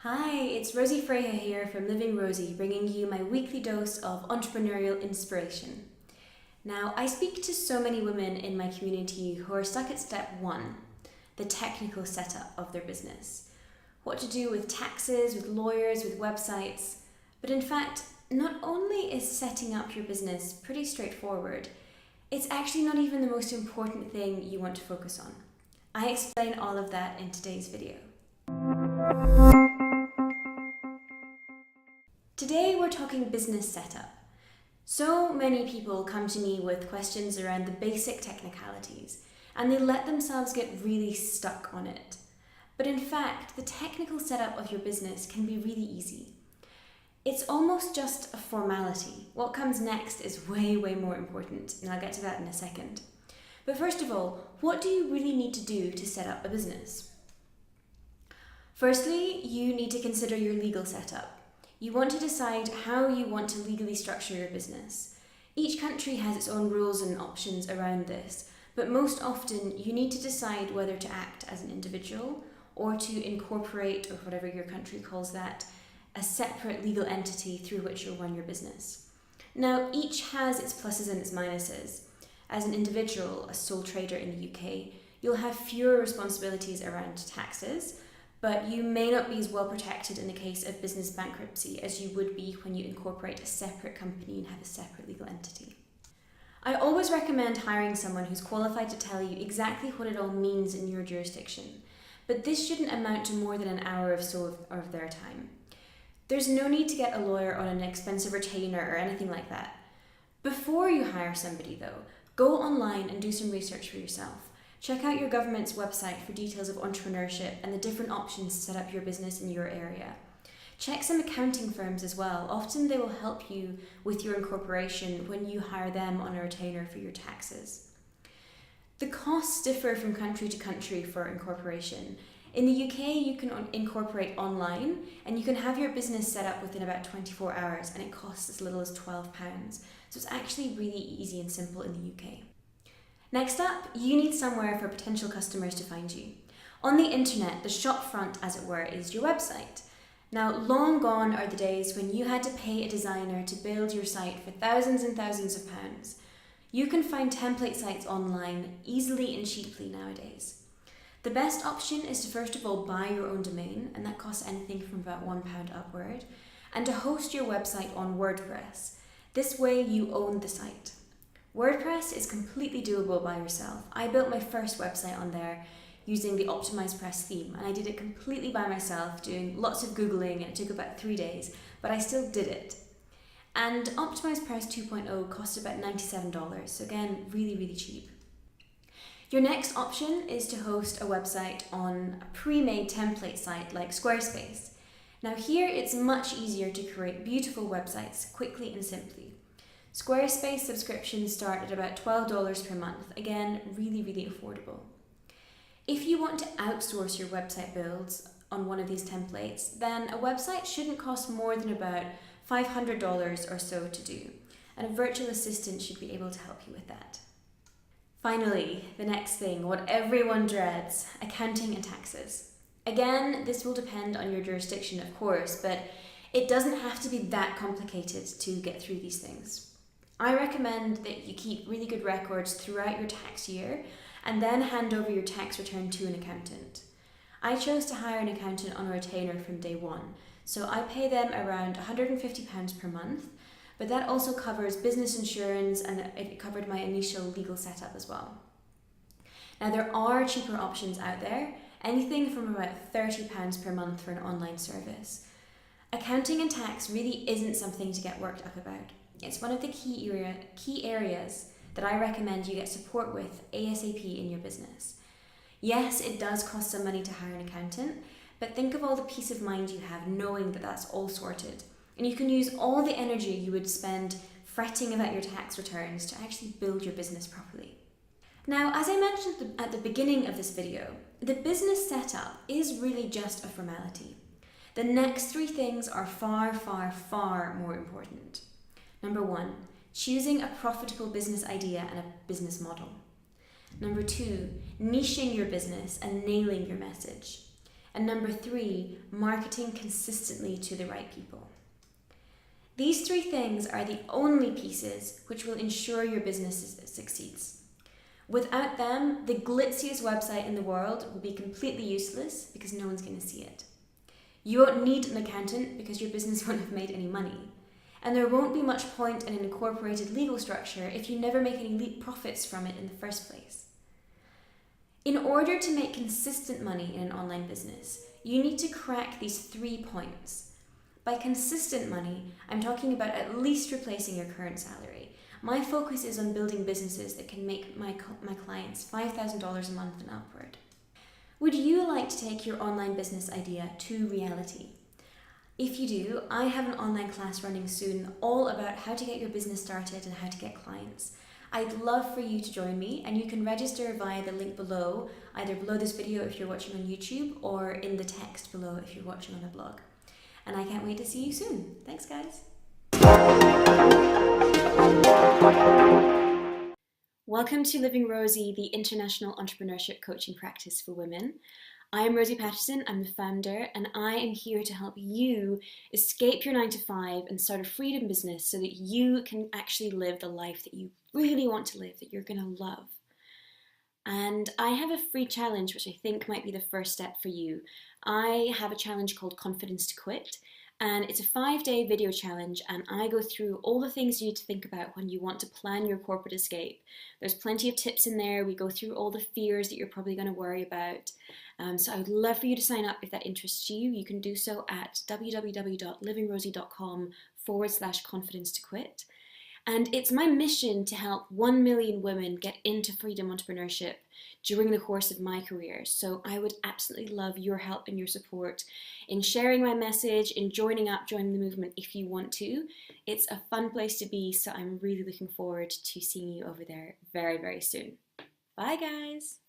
Hi, it's Rosie Freya here from Living Rosie, bringing you my weekly dose of entrepreneurial inspiration. Now, I speak to so many women in my community who are stuck at step one, the technical setup of their business. What to do with taxes, with lawyers, with websites. But in fact, not only is setting up your business pretty straightforward, it's actually not even the most important thing you want to focus on. I explain all of that in today's video. Today we're talking business setup. So many people come to me with questions around the basic technicalities, and they let themselves get really stuck on it. But in fact, the technical setup of your business can be really easy. It's almost just a formality. What comes next is way more important, and I'll get to that in a second. But first of all, what do you really need to do to set up a business? Firstly, you need to consider your legal setup. You want to decide how you want to legally structure your business. Each country has its own rules and options around this, but most often you need to decide whether to act as an individual or to incorporate, or whatever your country calls that, a separate legal entity through which you'll run your business. Now, each has its pluses and its minuses. As an individual, a sole trader in the UK, you'll have fewer responsibilities around taxes, but you may not be as well protected in the case of business bankruptcy as you would be when you incorporate a separate company and have a separate legal entity. I always recommend hiring someone who's qualified to tell you exactly what it all means in your jurisdiction, but this shouldn't amount to more than an hour or so of their time. There's no need to get a lawyer on an expensive retainer or anything like that. Before you hire somebody though, go online and do some research for yourself. Check out your government's website for details of entrepreneurship and the different options to set up your business in your area. Check some accounting firms as well. Often they will help you with your incorporation when you hire them on a retainer for your taxes. The costs differ from country to country for incorporation. In the UK, you can incorporate online and you can have your business set up within about 24 hours and it costs as little as £12. So it's actually really easy and simple in the UK. Next up, you need somewhere for potential customers to find you. On the internet, the shop front, as it were, is your website. Now, long gone are the days when you had to pay a designer to build your site for thousands and thousands of pounds. You can find template sites online easily and cheaply nowadays. The best option is to first of all buy your own domain, and that costs anything from about £1 upward, and to host your website on WordPress. This way you own the site. WordPress is completely doable by yourself. I built my first website on there using the Optimized Press theme, and I did it completely by myself, doing lots of Googling, and it took about 3 days, but I still did it. And Optimized Press 2.0 cost about $97, so again, really cheap. Your next option is to host a website on a pre-made template site like Squarespace. Now here it's much easier to create beautiful websites quickly and simply. Squarespace subscriptions start at about $12 per month, again, really affordable. If you want to outsource your website builds on one of these templates, then a website shouldn't cost more than about $500 or so to do, and a virtual assistant should be able to help you with that. Finally, the next thing, what everyone dreads, accounting and taxes. Again, this will depend on your jurisdiction, of course, but it doesn't have to be that complicated to get through these things. I recommend that you keep really good records throughout your tax year and then hand over your tax return to an accountant. I chose to hire an accountant on a retainer from day one, so I pay them around £150 per month, but that also covers business insurance and it covered my initial legal setup as well. Now there are cheaper options out there, anything from about £30 per month for an online service. Accounting and tax really isn't something to get worked up about. It's one of the key areas that I recommend you get support with ASAP in your business. Yes, it does cost some money to hire an accountant, but think of all the peace of mind you have knowing that that's all sorted. And you can use all the energy you would spend fretting about your tax returns to actually build your business properly. Now, as I mentioned at the beginning of this video, the business setup is really just a formality. The next 3 things are far more important. Number 1, choosing a profitable business idea and a business model. Number 2, niching your business and nailing your message. And number 3, marketing consistently to the right people. These 3 things are the only pieces which will ensure your business succeeds. Without them, the glitziest website in the world will be completely useless because no one's going to see it. You won't need an accountant because your business won't have made any money. And there won't be much point in an incorporated legal structure if you never make any profits from it in the first place. In order to make consistent money in an online business, you need to crack these 3 points. By consistent money, I'm talking about at least replacing your current salary. My focus is on building businesses that can make my clients $5,000 a month and upward. Would you like to take your online business idea to reality? If you do, I have an online class running soon all about how to get your business started and how to get clients. I'd love for you to join me, and you can register via the link below, either below this video if you're watching on YouTube or in the text below if you're watching on a blog. And I can't wait to see you soon. Thanks, guys. Welcome to Living Rosie, the international entrepreneurship coaching practice for women. I am Rosie Patterson, I'm the founder, and I am here to help you escape your 9 to 5 and start a freedom business so that you can actually live the life that you really want to live, that you're going to love. And I have a free challenge, which I think might be the first step for you. I have a challenge called Confidence to Quit, and it's a 5-day video challenge, and I go through all the things you need to think about when you want to plan your corporate escape. There's plenty of tips in there. We go through all the fears that you're probably going to worry about. So I would love for you to sign up if that interests you. You can do so at www.livingrosie.com/confidence to quit. And it's my mission to help 1 million women get into freedom entrepreneurship during the course of my career. So I would absolutely love your help and your support in sharing my message, in joining the movement if you want to. It's a fun place to be, so I'm really looking forward to seeing you over there very, very soon. Bye, guys.